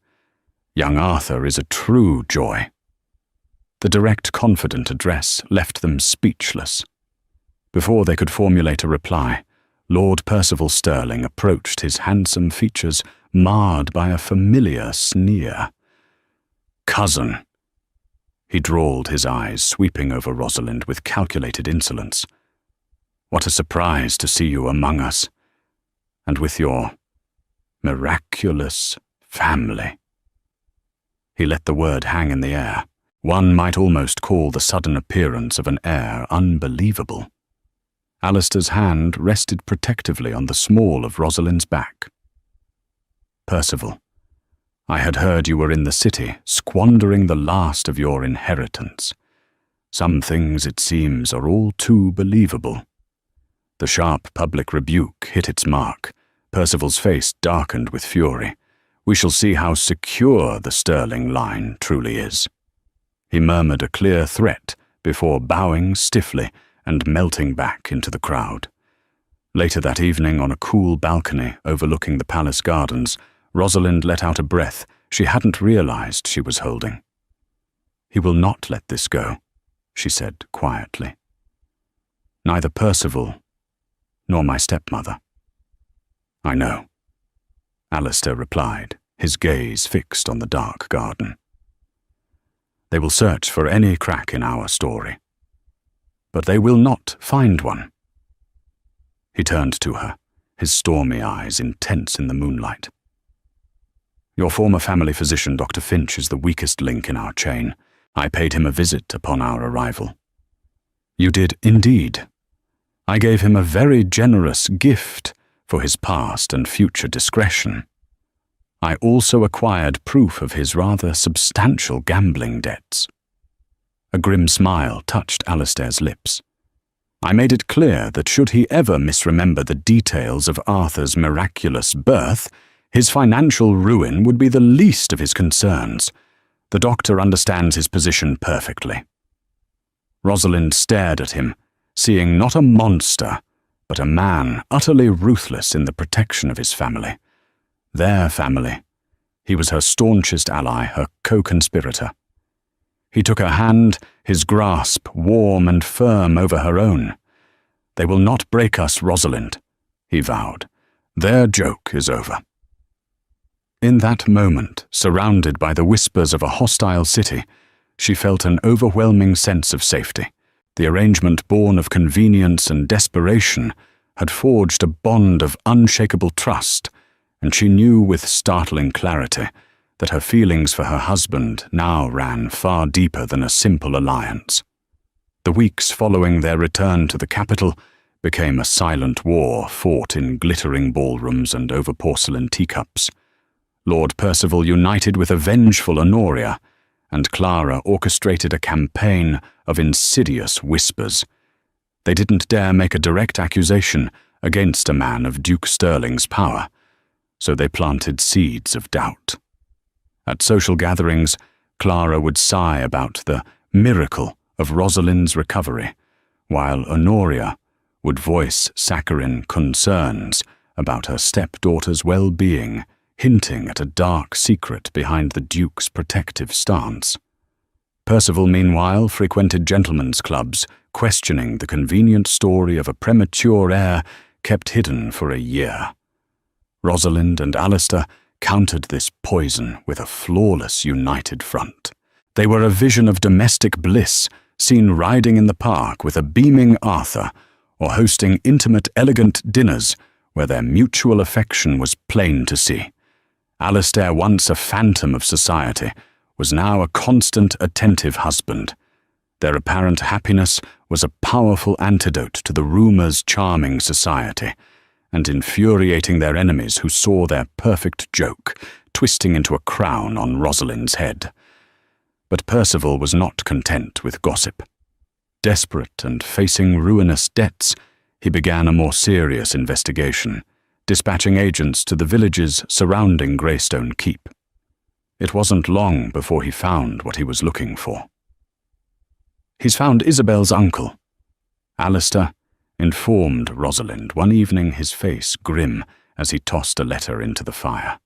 "Young Arthur is a true joy." The direct, confident address left them speechless. Before they could formulate a reply, Lord Percival Stirling approached, his handsome features marred by a familiar sneer. "Cousin," he drawled, his eyes sweeping over Rosalind with calculated insolence. "What a surprise to see you among us, and with your miraculous family." He let the word hang in the air. One might almost call the sudden appearance of an heir unbelievable. Alistair's hand rested protectively on the small of Rosalind's back. "Percival, I had heard you were in the city, squandering the last of your inheritance. Some things, it seems, are all too believable." The sharp public rebuke hit its mark. Percival's face darkened with fury. "We shall see how secure the Stirling line truly is." He murmured a clear threat before bowing stiffly and melting back into the crowd. Later that evening, on a cool balcony overlooking the palace gardens, Rosalind let out a breath she hadn't realized she was holding. "He will not let this go," she said quietly. "Neither Percival nor my stepmother." "I know," Alistair replied, his gaze fixed on the dark garden. "They will search for any crack in our story, but they will not find one." He turned to her, his stormy eyes intense in the moonlight. "Your former family physician, Dr. Finch, is the weakest link in our chain. I paid him a visit upon our arrival." "You did indeed." I gave him a very generous gift for his past and future discretion. I also acquired proof of his rather substantial gambling debts. A grim smile touched Alistair's lips. I made it clear that should he ever misremember the details of Arthur's miraculous birth, his financial ruin would be the least of his concerns. The doctor understands his position perfectly. Rosalind stared at him, seeing not a monster, but a man utterly ruthless in the protection of his family. Their family. He was her staunchest ally, her co-conspirator. He took her hand, his grasp warm and firm over her own. "They will not break us, Rosalind," he vowed. "Their joke is over." In that moment, surrounded by the whispers of a hostile city, she felt an overwhelming sense of safety. The arrangement born of convenience and desperation had forged a bond of unshakable trust, and she knew with startling clarity that her feelings for her husband now ran far deeper than a simple alliance. The weeks following their return to the capital became a silent war fought in glittering ballrooms and over porcelain teacups. Lord Percival united with a vengeful Honoria, and Clara orchestrated a campaign of insidious whispers. They didn't dare make a direct accusation against a man of Duke Stirling's power, so they planted seeds of doubt. At social gatherings, Clara would sigh about the miracle of Rosalind's recovery, while Honoria would voice saccharine concerns about her stepdaughter's well-being, hinting at a dark secret behind the Duke's protective stance. Percival, meanwhile, frequented gentlemen's clubs, questioning the convenient story of a premature heir kept hidden for a year. Rosalind and Alistair countered this poison with a flawless united front. They were a vision of domestic bliss, seen riding in the park with a beaming Arthur, or hosting intimate, elegant dinners where their mutual affection was plain to see. Alistair, once a phantom of society, was now a constant, attentive husband. Their apparent happiness was a powerful antidote to the rumour's charming society, and infuriating their enemies who saw their perfect joke twisting into a crown on Rosalind's head. But Percival was not content with gossip. Desperate and facing ruinous debts, he began a more serious investigation, dispatching agents to the villages surrounding Greystone Keep. It wasn't long before he found what he was looking for. He's found Isabel's uncle. Alistair informed Rosalind one evening, his face grim as he tossed a letter into the fire.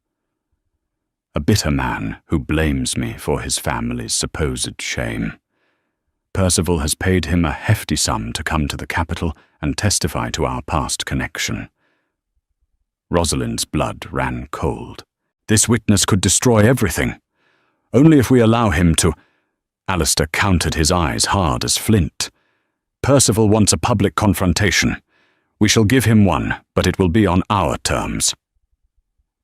A bitter man who blames me for his family's supposed shame. Percival has paid him a hefty sum to come to the capital and testify to our past connection. Rosalind's blood ran cold. This witness could destroy everything. Only if we allow him to... Alistair countered, his eyes hard as flint. Percival wants a public confrontation. We shall give him one, but it will be on our terms.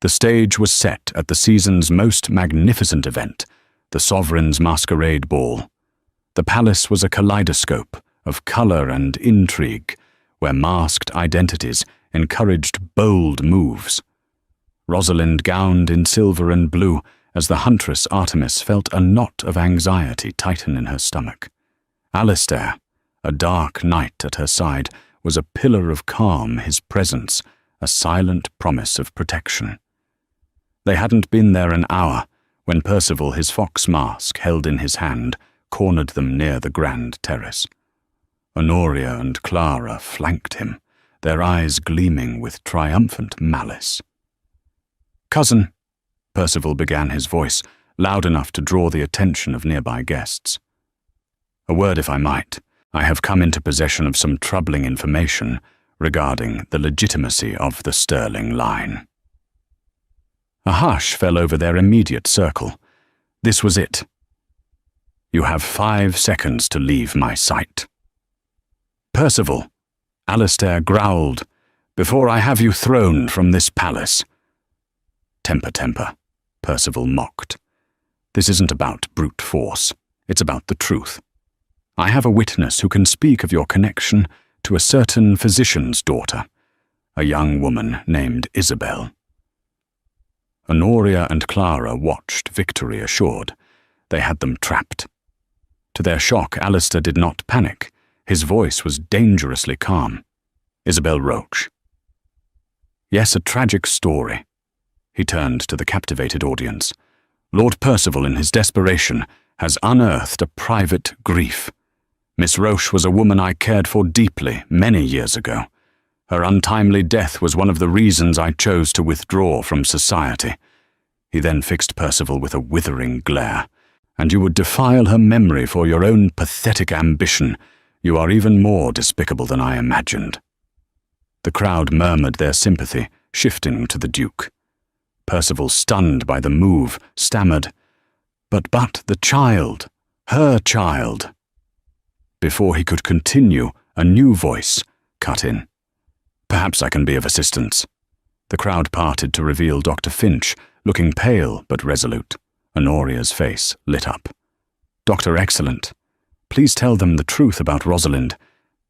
The stage was set at the season's most magnificent event, the Sovereign's Masquerade Ball. The palace was a kaleidoscope of colour and intrigue, where masked identities encouraged bold moves. Rosalind gowned in silver and blue, as the huntress Artemis felt a knot of anxiety tighten in her stomach. Alistair, a dark knight at her side, was a pillar of calm, his presence a silent promise of protection. They hadn't been there an hour when Percival, his fox mask held in his hand, cornered them near the grand terrace. Honoria and Clara flanked him, their eyes gleaming with triumphant malice. "Cousin," Percival began, his voice loud enough to draw the attention of nearby guests. "A word, if I might. I have come into possession of some troubling information regarding the legitimacy of the Stirling line." A hush fell over their immediate circle. This was it. "You have 5 seconds to leave my sight." "Percival," Alistair growled, "before I have you thrown from this palace." Temper, Percival mocked. "This isn't about brute force. It's about the truth. I have a witness who can speak of your connection to a certain physician's daughter, a young woman named Isabel. Honoria and Clara watched, victory assured. They had them trapped. To their shock, Alistair did not panic. His voice was dangerously calm. Isabel Roach. Yes, a tragic story. He turned to the captivated audience. Lord Percival, in his desperation, has unearthed a private grief. Miss Roche was a woman I cared for deeply many years ago. Her untimely death was one of the reasons I chose to withdraw from society. He then fixed Percival with a withering glare. And you would defile her memory for your own pathetic ambition. You are even more despicable than I imagined. The crowd murmured their sympathy, shifting to the Duke. Percival, stunned by the move, stammered, But the child, her child." Before he could continue, a new voice cut in. "Perhaps I can be of assistance." The crowd parted to reveal Dr. Finch, looking pale but resolute. Honoria's face lit up. "Dr. Excellent, please tell them the truth about Rosalind.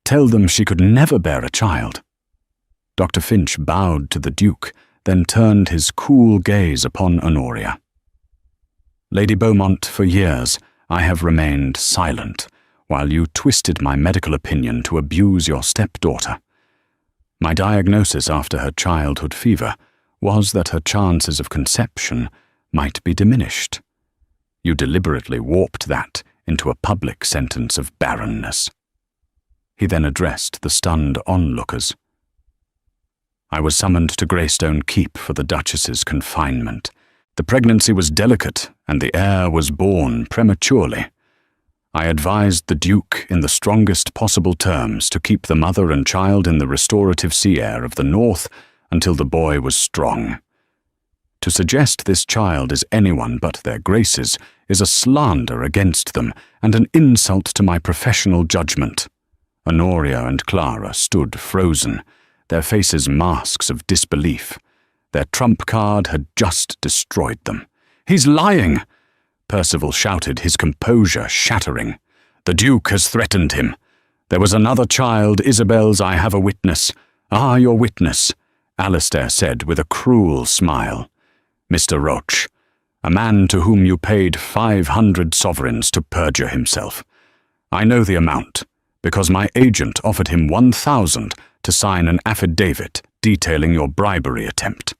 Tell them she could never bear a child." Dr. Finch bowed to the Duke, then turned his cool gaze upon Honoria. "Lady Beaumont, for years I have remained silent, while you twisted my medical opinion to abuse your stepdaughter. My diagnosis after her childhood fever was that her chances of conception might be diminished. You deliberately warped that into a public sentence of barrenness." He then addressed the stunned onlookers. "I was summoned to Greystone Keep for the Duchess's confinement. The pregnancy was delicate, and the heir was born prematurely. I advised the Duke in the strongest possible terms to keep the mother and child in the restorative sea air of the north until the boy was strong. To suggest this child is anyone but their graces is a slander against them and an insult to my professional judgment." Honoria and Clara stood frozen, their faces masks of disbelief. Their trump card had just destroyed them. "He's lying!" Percival shouted, his composure shattering. "The Duke has threatened him. There was another child, Isabel's. I have a witness." "Ah, your witness," Alistair said with a cruel smile. "Mr. Roche, a man to whom you paid 500 sovereigns to perjure himself. I know the amount, because my agent offered him 1,000 to sign an affidavit detailing your bribery attempt."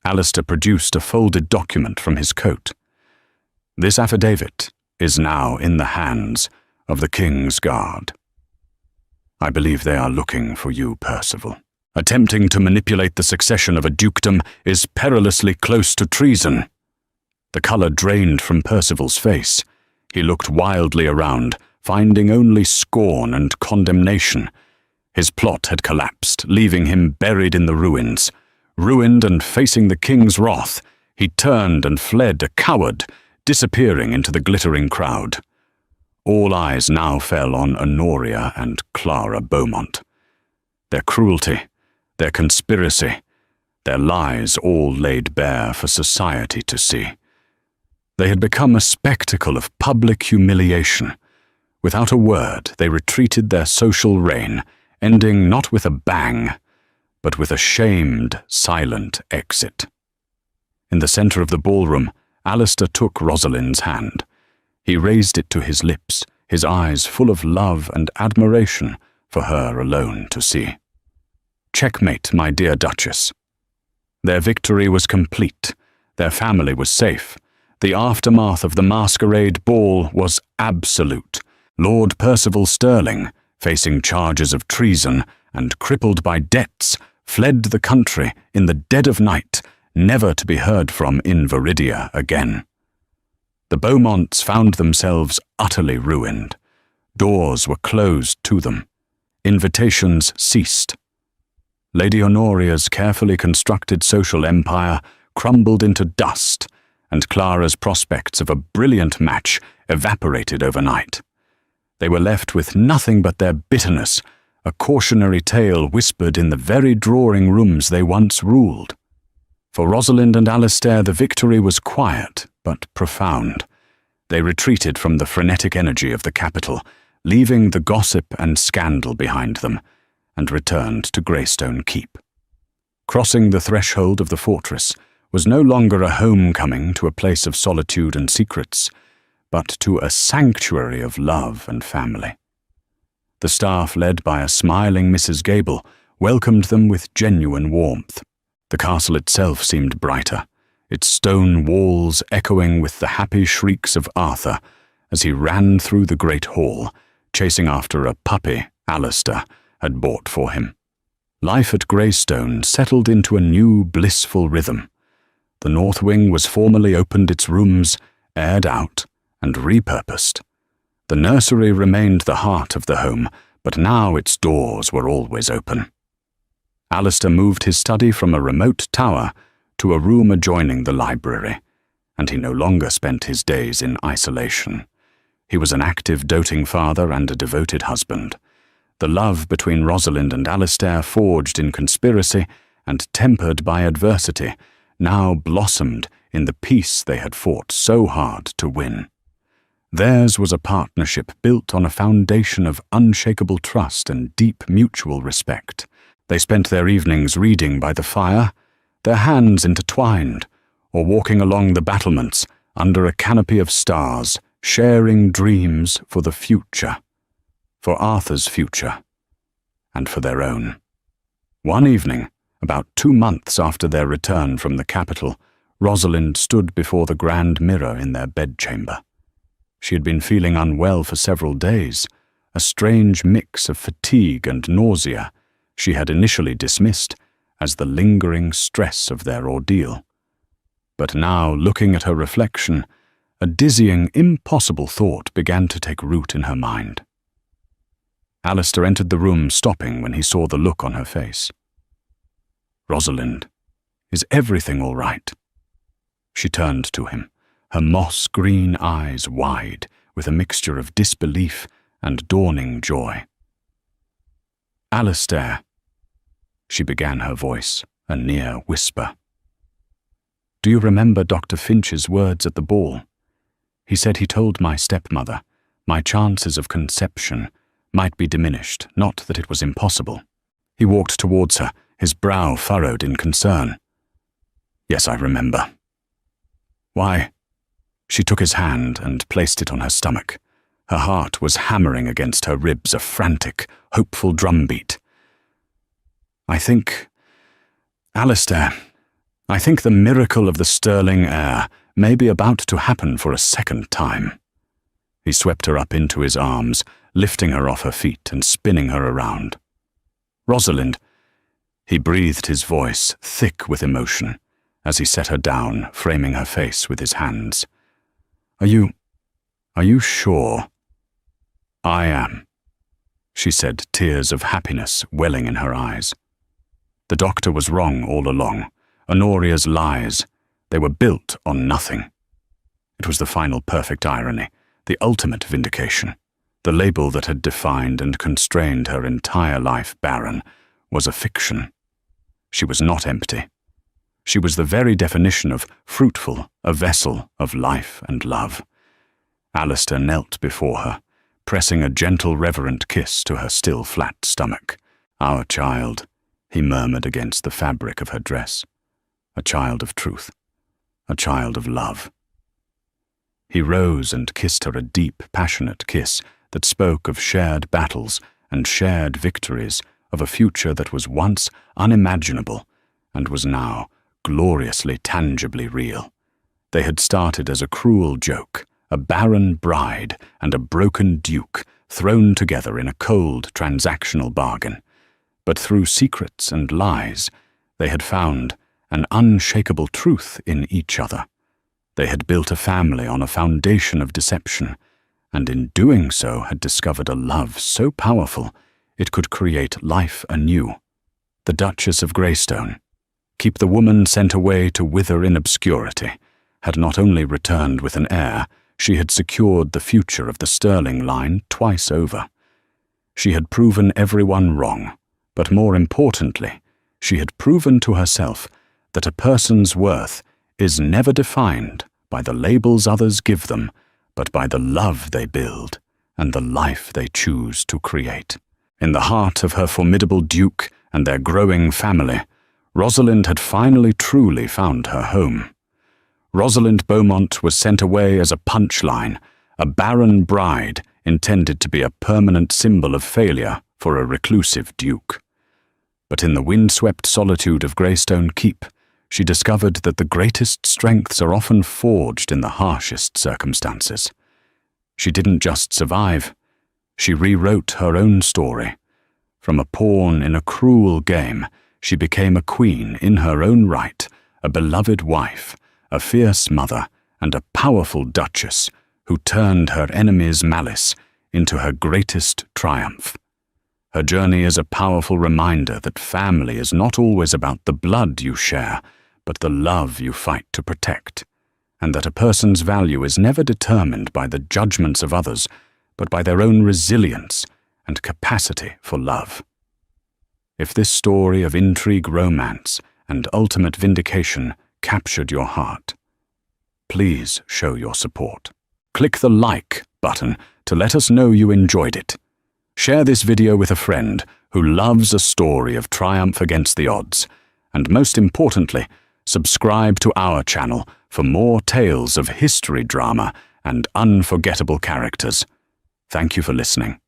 Alistair produced a folded document from his coat. "This affidavit is now in the hands of the King's Guard. I believe they are looking for you, Percival. Attempting to manipulate the succession of a dukedom is perilously close to treason." The colour drained from Percival's face. He looked wildly around, finding only scorn and condemnation. His plot had collapsed, leaving him buried in the ruins. Ruined and facing the king's wrath, he turned and fled a coward, disappearing into the glittering crowd. All eyes now fell on Honoria and Clara Beaumont. Their cruelty, their conspiracy, their lies all laid bare for society to see. They had become a spectacle of public humiliation. Without a word, they retreated their social reign, ending not with a bang, but with a shamed, silent exit. In the centre of the ballroom, Alistair took Rosalind's hand. He raised it to his lips, his eyes full of love and admiration for her alone to see. "Checkmate, my dear Duchess." Their victory was complete. Their family was safe. The aftermath of the masquerade ball was absolute. Lord Percival Stirling, facing charges of treason and crippled by debts, fled the country in the dead of night, never to be heard from in Viridia again. The Beaumonts found themselves utterly ruined. Doors were closed to them. Invitations ceased. Lady Honoria's carefully constructed social empire crumbled into dust, and Clara's prospects of a brilliant match evaporated overnight. They were left with nothing but their bitterness, a cautionary tale whispered in the very drawing rooms they once ruled. For Rosalind and Alistair, the victory was quiet but profound. They retreated from the frenetic energy of the capital, leaving the gossip and scandal behind them, and returned to Greystone Keep. Crossing the threshold of the fortress was no longer a homecoming to a place of solitude and secrets, but to a sanctuary of love and family. The staff, led by a smiling Mrs. Gable, welcomed them with genuine warmth. The castle itself seemed brighter, its stone walls echoing with the happy shrieks of Arthur as he ran through the great hall, chasing after a puppy Alistair had bought for him. Life at Greystone settled into a new, blissful rhythm. The north wing was formally opened its rooms, aired out, and repurposed. The nursery remained the heart of the home, but now its doors were always open. Alistair moved his study from a remote tower to a room adjoining the library, and he no longer spent his days in isolation. He was an active, doting father and a devoted husband. The love between Rosalind and Alistair, forged in conspiracy and tempered by adversity, now blossomed in the peace they had fought so hard to win. Theirs was a partnership built on a foundation of unshakable trust and deep mutual respect. They spent their evenings reading by the fire, their hands intertwined, or walking along the battlements under a canopy of stars, sharing dreams for the future, for Arthur's future, and for their own. One evening, about 2 months after their return from the capital, Rosalind stood before the grand mirror in their bedchamber. She had been feeling unwell for several days, a strange mix of fatigue and nausea she had initially dismissed as the lingering stress of their ordeal. But now, looking at her reflection, a dizzying, impossible thought began to take root in her mind. Alistair entered the room, stopping when he saw the look on her face. "Rosalind, is everything all right?" She turned to him, her moss-green eyes wide with a mixture of disbelief and dawning joy. "Alistair," she began, her voice a near whisper. "Do you remember Dr. Finch's words at the ball? He said he told my stepmother my chances of conception might be diminished, not that it was impossible." He walked towards her, his brow furrowed in concern. "Yes, I remember." "Why?" She took his hand and placed it on her stomach. Her heart was hammering against her ribs, a frantic, hopeful drumbeat. Alistair, I think the miracle of the Stirling heir may be about to happen for a second time." He swept her up into his arms, lifting her off her feet and spinning her around. "Rosalind," he breathed, his voice thick with emotion, as he set her down, framing her face with his hands. Are you sure?" "I am," she said, tears of happiness welling in her eyes. The doctor was wrong all along. Honoria's lies, they were built on nothing. It was the final perfect irony, the ultimate vindication. The label that had defined and constrained her entire life, Barren, was a fiction. She was not empty. She was the very definition of fruitful, a vessel of life and love. Alistair knelt before her, pressing a gentle, reverent kiss to her still flat stomach. "Our child," he murmured against the fabric of her dress. "A child of truth, a child of love." He rose and kissed her a deep, passionate kiss that spoke of shared battles and shared victories, of a future that was once unimaginable and was now gloriously, tangibly real. They had started as a cruel joke, a barren bride and a broken duke thrown together in a cold, transactional bargain. But through secrets and lies, they had found an unshakable truth in each other. They had built a family on a foundation of deception, and in doing so had discovered a love so powerful it could create life anew. The Duchess of Greystone, keep the woman sent away to wither in obscurity, had not only returned with an heir, she had secured the future of the Stirling line twice over. She had proven everyone wrong, but more importantly, she had proven to herself that a person's worth is never defined by the labels others give them, but by the love they build and the life they choose to create. In the heart of her formidable duke and their growing family, Rosalind had finally truly found her home. Rosalind Beaumont was sent away as a punchline, a barren bride intended to be a permanent symbol of failure for a reclusive duke. But in the windswept solitude of Greystone Keep, she discovered that the greatest strengths are often forged in the harshest circumstances. She didn't just survive, she rewrote her own story. From a pawn in a cruel game, she became a queen in her own right, a beloved wife, a fierce mother, and a powerful duchess who turned her enemy's malice into her greatest triumph. Her journey is a powerful reminder that family is not always about the blood you share, but the love you fight to protect, and that a person's value is never determined by the judgments of others, but by their own resilience and capacity for love. If this story of intrigue, romance, and ultimate vindication captured your heart, please show your support. Click the like button to let us know you enjoyed it. Share this video with a friend who loves a story of triumph against the odds, and most importantly, subscribe to our channel for more tales of history drama and unforgettable characters. Thank you for listening.